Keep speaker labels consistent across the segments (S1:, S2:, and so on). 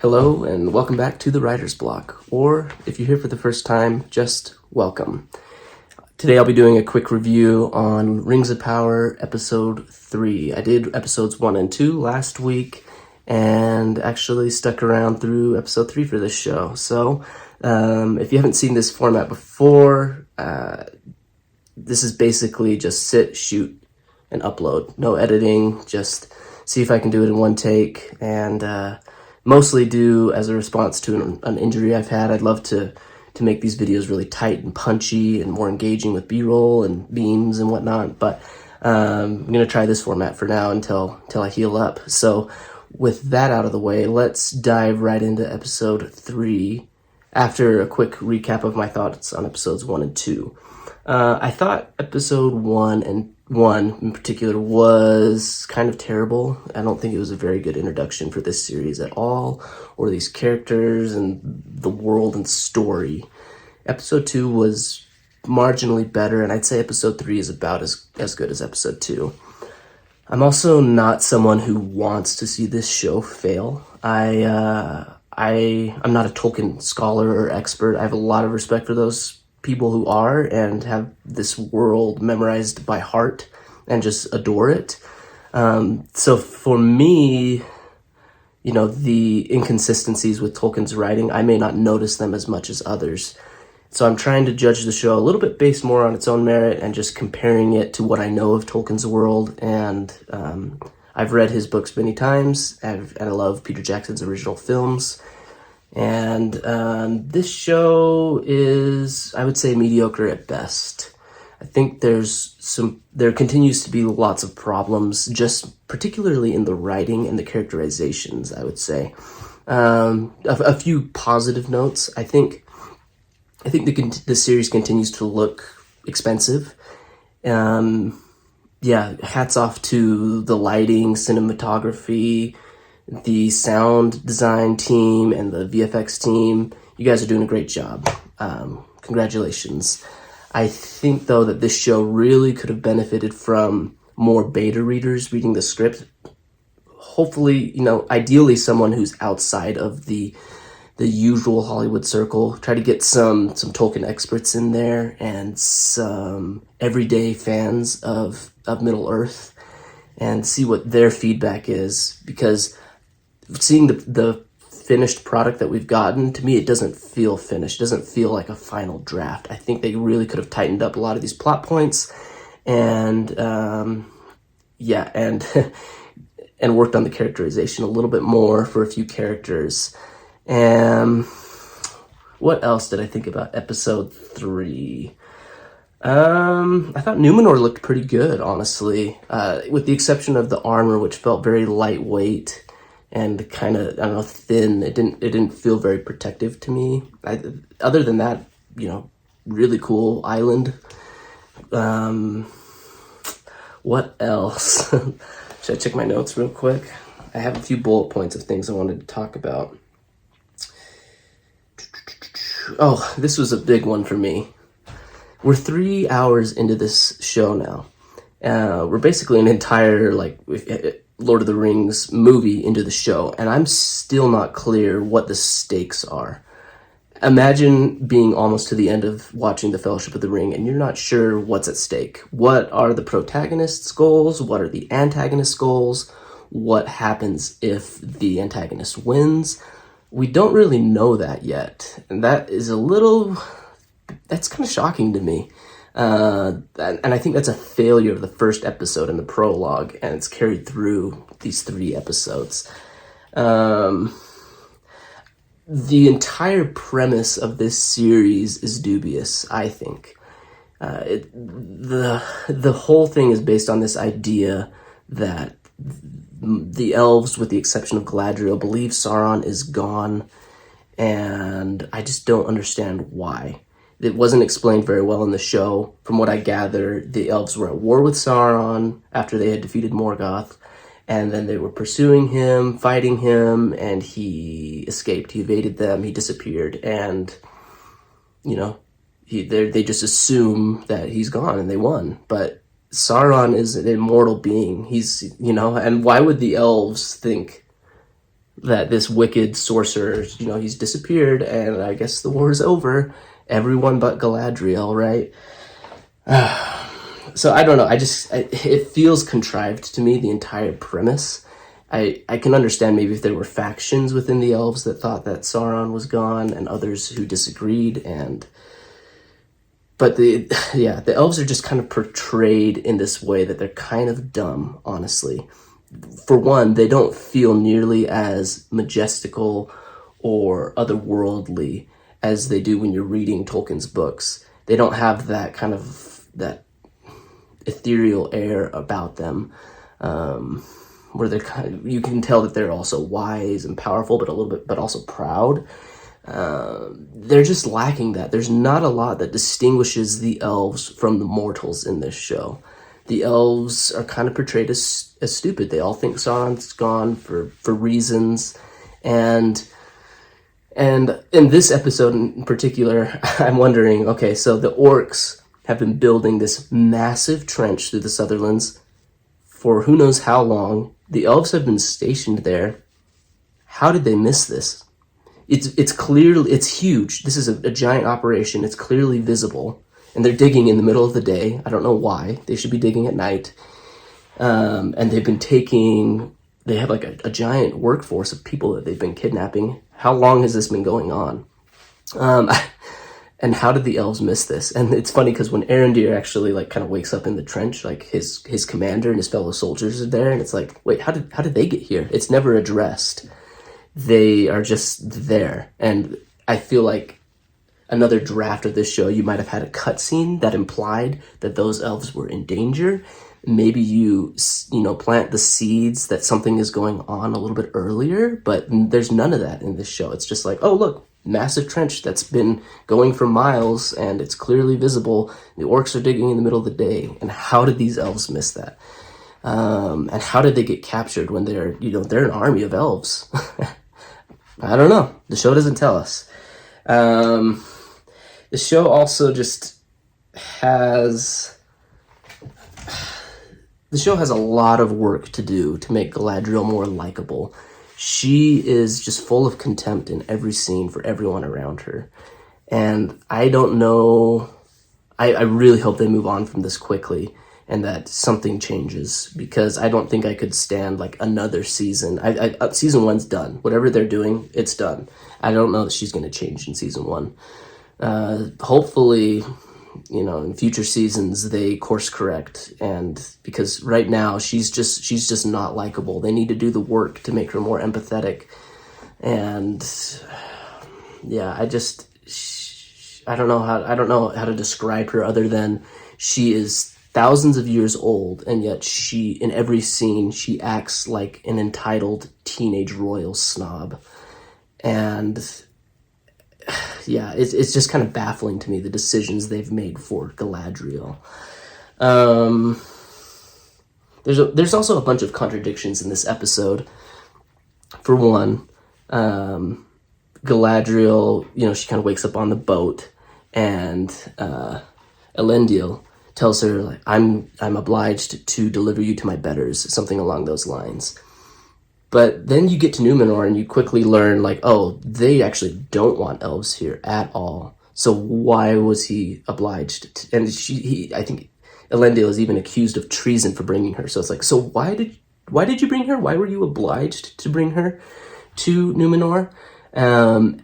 S1: Hello and welcome back to the Writer's Block, or if you're here for the first time, just welcome. Today I'll be doing a quick review on Rings of Power Episode 3. I did Episodes 1 and 2 last week and actually stuck around through Episode 3 for this show. So if you haven't seen this format before, this is basically just sit, shoot, and upload. No editing, just see if I can do it in one take, and mostly do as a response to an injury I've had. I'd love to make these videos really tight and punchy and more engaging with B-roll and beams and whatnot, but I'm going to try this format for now until I heal up. So with that out of the way, let's dive right into Episode 3 after a quick recap of my thoughts on Episodes 1 and 2. I thought Episode 1 in particular was kind of terrible. I don't think it was a very good introduction for this series at all, or these characters and the world and story. Episode 2 was marginally better, and I'd say Episode 3 is about as good as Episode 2. I'm also not someone who wants to see this show fail. I'm not a Tolkien scholar or expert. I have a lot of respect for those people who are and have this world memorized by heart and just adore it. So for me, the inconsistencies with Tolkien's writing, I may not notice them as much as others. So I'm trying to judge the show a little bit based more on its own merit and just comparing it to what I know of Tolkien's world. And I've read his books many times, and I love Peter Jackson's original films. And this show is, I would say, mediocre at best. I think there continues to be lots of problems, just particularly in the writing and the characterizations, I would say. A few positive notes. I think the series continues to look expensive. Hats off to the lighting, cinematography, the sound design team, and the VFX team. You guys are doing a great job. Congratulations. I think, though, that this show really could have benefited from more beta readers reading the script. Hopefully, ideally someone who's outside of the usual Hollywood circle. Try to get some Tolkien experts in there and some everyday fans of Middle-earth and see what their feedback is, because seeing the finished product that we've gotten, to me, it doesn't feel finished. It doesn't feel like a final draft. I think they really could have tightened up a lot of these plot points and and worked on the characterization a little bit more for a few characters. And what else did I think about Episode 3? I thought Numenor looked pretty good, honestly, with the exception of the armor, which felt very lightweight and kind of, thin. It didn't feel very protective to me. Other than that, really cool island. What else? Should I check my notes real quick? I have a few bullet points of things I wanted to talk about. Oh, this was a big one for me. We're 3 hours into this show now. We're basically an entire, Lord of the Rings movie into the show, and I'm still not clear what the stakes are. Imagine being almost to the end of watching The Fellowship of the Ring, and you're not sure what's at stake. What are the protagonists' goals? What are the antagonists' goals? What happens if the antagonist wins? We don't really know that yet, and that's kind of shocking to me. And I think that's a failure of the first episode in the prologue, and it's carried through these 3 episodes. The entire premise of this series is dubious, I think. The whole thing is based on this idea that the elves, with the exception of Galadriel, believe Sauron is gone, and I just don't understand why. It wasn't explained very well in the show. From what I gather, the elves were at war with Sauron after they had defeated Morgoth, and then they were pursuing him, fighting him, and he escaped. He evaded them, he disappeared, and, they just assume that he's gone and they won. But Sauron is an immortal being. He's, and why would the elves think that this wicked sorcerer, he's disappeared, and I guess the war is over. Everyone but Galadriel, right? So I don't know. It feels contrived to me, the entire premise. I can understand maybe if there were factions within the elves that thought that Sauron was gone and others who disagreed, but the elves are just kind of portrayed in this way that they're kind of dumb, honestly. For one, they don't feel nearly as majestical or otherworldly as they do when you're reading Tolkien's books. They don't have that kind of that ethereal air about them, where you can tell that they're also wise and powerful, but also proud. They're just lacking that. There's not a lot that distinguishes the elves from the mortals in this show. The elves are kind of portrayed as stupid. They all think Sauron's gone for reasons, and in this episode in particular, I'm wondering, okay, so the orcs have been building this massive trench through the Sutherlands for who knows how long. The elves have been stationed there. How did they miss this? It's huge. This is a giant operation. It's clearly visible, and they're digging in the middle of the day. I don't know why. They should be digging at night. And they have like a giant workforce of people that they've been kidnapping. How long has this been going on? And how did the elves miss this? And it's funny because when Arondir actually like kind of wakes up in the trench, like his commander and his fellow soldiers are there, and it's like, wait, how did they get here? It's never addressed. They are just there. And I feel like another draft of this show, you might have had a cutscene that implied that those elves were in danger. Maybe you plant the seeds that something is going on a little bit earlier, but there's none of that in this show. It's just like, oh, look, massive trench that's been going for miles, and it's clearly visible. The orcs are digging in the middle of the day. And how did these elves miss that? And how did they get captured when they're an army of elves? I don't know. The show doesn't tell us. The show also just has... The show has a lot of work to do to make Galadriel more likable. She is just full of contempt in every scene for everyone around her. And I don't know... I really hope they move on from this quickly and that something changes, because I don't think I could stand like another season. Season 1's done. Whatever they're doing, it's done. I don't know that she's going to change in season 1. Hopefully, in future seasons they course correct, and because right now she's just not likable. They need to do the work to make her more empathetic. And yeah, I don't know how to describe her other than she is thousands of years old, and yet in every scene, she acts like an entitled teenage royal snob. And yeah, it's just kind of baffling to me, the decisions they've made for Galadriel. There's also a bunch of contradictions in this episode. For one, Galadriel, she kind of wakes up on the boat, and Elendil tells her, like, I'm obliged to deliver you to my betters, something along those lines. But then you get to Numenor and you quickly learn, like, oh, they actually don't want elves here at all. So why was he obliged? And I think Elendil is even accused of treason for bringing her. So it's like, so why did you bring her? Why were you obliged to bring her to Numenor? And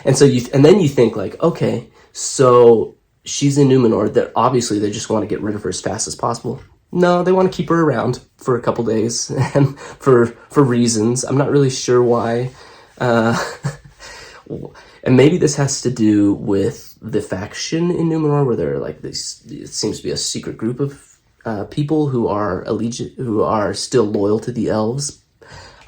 S1: then you think, like, okay, so she's in Numenor. They just want to get rid of her as fast as possible. No, they want to keep her around for a couple days, and for reasons. I'm not really sure why. And maybe this has to do with the faction in Numenor, where there are like this. It seems to be a secret group of people who are still loyal to the elves.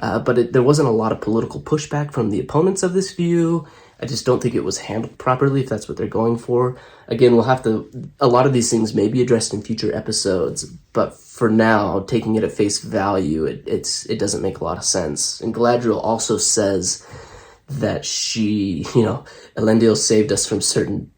S1: But there wasn't a lot of political pushback from the opponents of this view. I just don't think it was handled properly, if that's what they're going for. Again, a lot of these things may be addressed in future episodes, but for now, taking it at face value, it doesn't make a lot of sense. And Galadriel also says that Elendil saved us from certain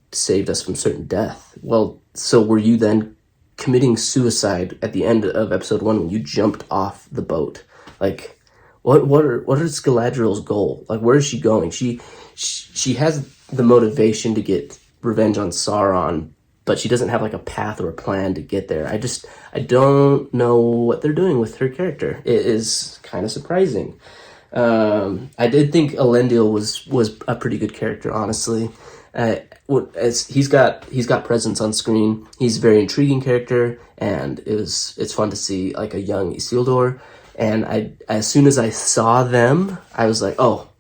S1: death. Well, so were you then committing suicide at the end of episode 1 when you jumped off the boat? Like, what is Galadriel's goal? Like, where is she going? She has the motivation to get revenge on Sauron, but she doesn't have like a path or a plan to get there. I don't know what they're doing with her character. It is kind of surprising. I did think Elendil was a pretty good character, honestly. As he's got presence on screen. He's a very intriguing character, and it's fun to see like a young Isildur. And as soon as I saw them, I was like, oh,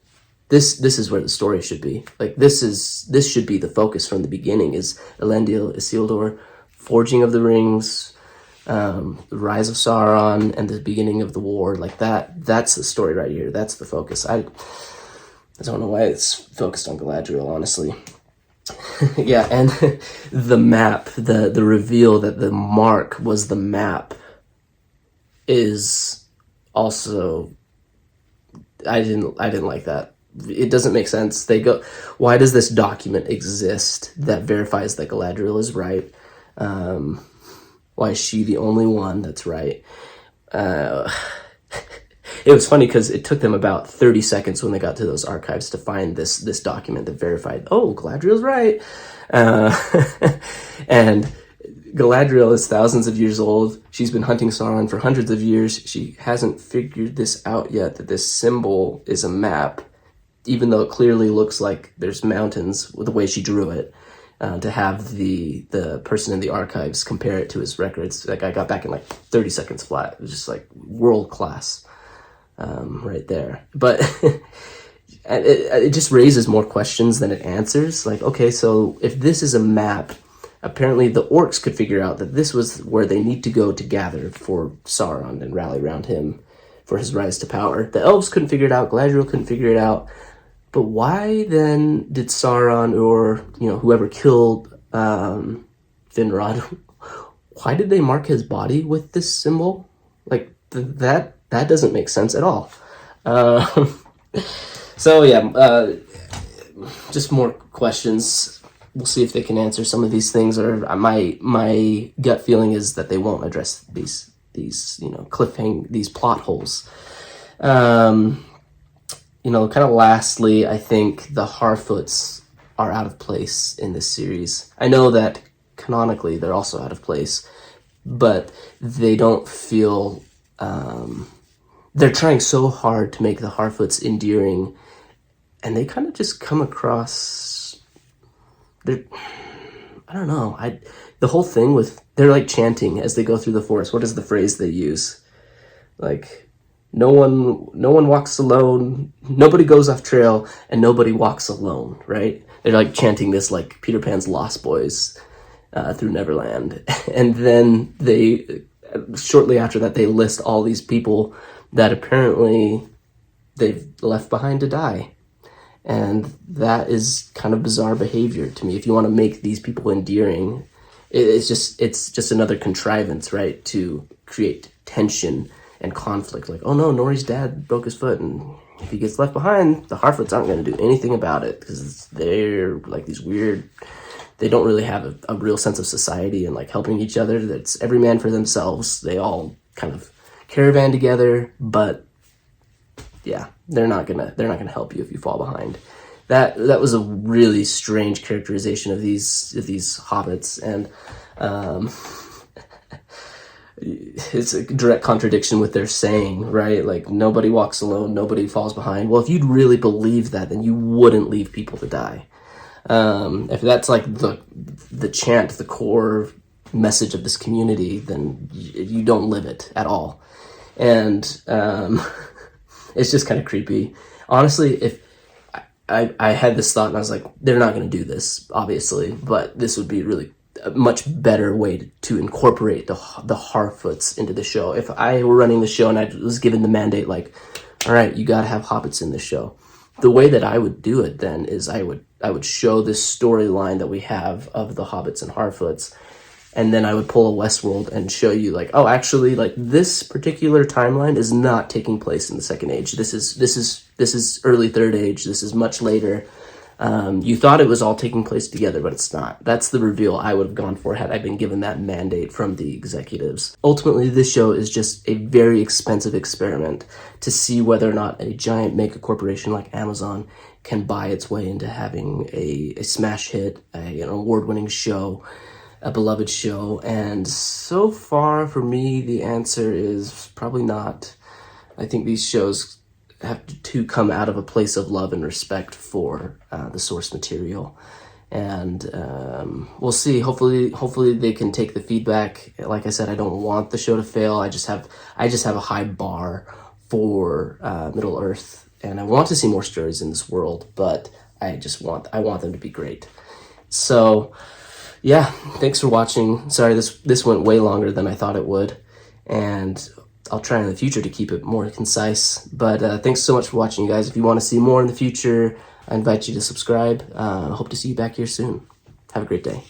S1: this is where the story should be. Like, this should be the focus from the beginning, is Elendil, Isildur, forging of the rings, the rise of Sauron, and the beginning of the war. Like, that's the story right here. That's the focus. I don't know why it's focused on Galadriel, honestly. Yeah, and the map, the reveal that the mark was the map is also, I didn't like that. It doesn't make sense. Why does this document exist that verifies that Galadriel is right? Why is she the only one that's right? It was funny because it took them about 30 seconds when they got to those archives to find this document that verified, oh, Galadriel's right. And Galadriel is thousands of years old. She's been hunting Sauron for hundreds of years. She hasn't figured this out yet, that this symbol is a map, even though it clearly looks like there's mountains with the way she drew it. To have the person in the archives compare it to his records, that guy got back in like 30 seconds flat. It was just like world class. Right there. But it just raises more questions than it answers. Like, okay, so if this is a map, apparently the orcs could figure out that this was where they need to go to gather for Sauron and rally around him for his rise to power. The elves couldn't figure it out. Galadriel couldn't figure it out. But why then did Sauron, or whoever killed Finrod, why did they mark his body with this symbol? Like, that doesn't make sense at all. So yeah, just more questions. We'll see if they can answer some of these things, or my gut feeling is that they won't address these these plot holes. Kind of lastly, I think the Harfoots are out of place in this series. I know that canonically they're also out of place, but they don't feel, they're trying so hard to make the Harfoots endearing, and they kind of just come across, I don't know, the whole thing with, they're like chanting as they go through the forest. What is the phrase they use? Like, no one walks alone, nobody goes off trail, and nobody walks alone, right? They're like chanting this like Peter Pan's Lost Boys through Neverland. And then shortly after that, they list all these people that apparently they've left behind to die. And that is kind of bizarre behavior to me. If you want to make these people endearing, it's just another contrivance, right? To create tension and conflict. Like, oh no, Nori's dad broke his foot, and if he gets left behind, the Harfoots aren't going to do anything about it, because they're like these weird, they don't really have a real sense of society and like helping each other. That's every man for themselves. They all kind of caravan together, but yeah, they're not gonna help you if you fall behind. That was a really strange characterization of these hobbits, and it's a direct contradiction with their saying, right? Like, nobody walks alone, nobody falls behind. Well, if you'd really believe that, then you wouldn't leave people to die. If that's like the chant, the core message of this community, then you don't live it at all. And it's just kind of creepy. Honestly, if I had this thought and I was like, they're not going to do this, obviously, but this would be really a much better way to incorporate the Harfoots into the show. If I were running the show and I was given the mandate, like, all right, you got to have hobbits in the show, the way that I would do it then is I would show this storyline that we have of the hobbits and Harfoots, and then I would pull a Westworld and show you, like, oh, actually, like, this particular timeline is not taking place in the Second Age. This is early Third Age. This is much later. You thought it was all taking place together, but it's not. That's the reveal I would have gone for had I been given that mandate from the executives. Ultimately, this show is just a very expensive experiment to see whether or not a giant mega corporation like Amazon can buy its way into having a smash hit, an award-winning show, a beloved show. And so far, for me, the answer is probably not. I think these shows have to come out of a place of love and respect for the source material, and we'll see. Hopefully they can take the feedback. Like I said, I don't want the show to fail. I just have a high bar for Middle Earth, and I want to see more stories in this world, but I want them to be great. So yeah, thanks for watching. Sorry this went way longer than I thought it would, and I'll try in the future to keep it more concise. But thanks so much for watching, you guys. If you want to see more in the future, I invite you to subscribe. I hope to see you back here soon. Have a great day.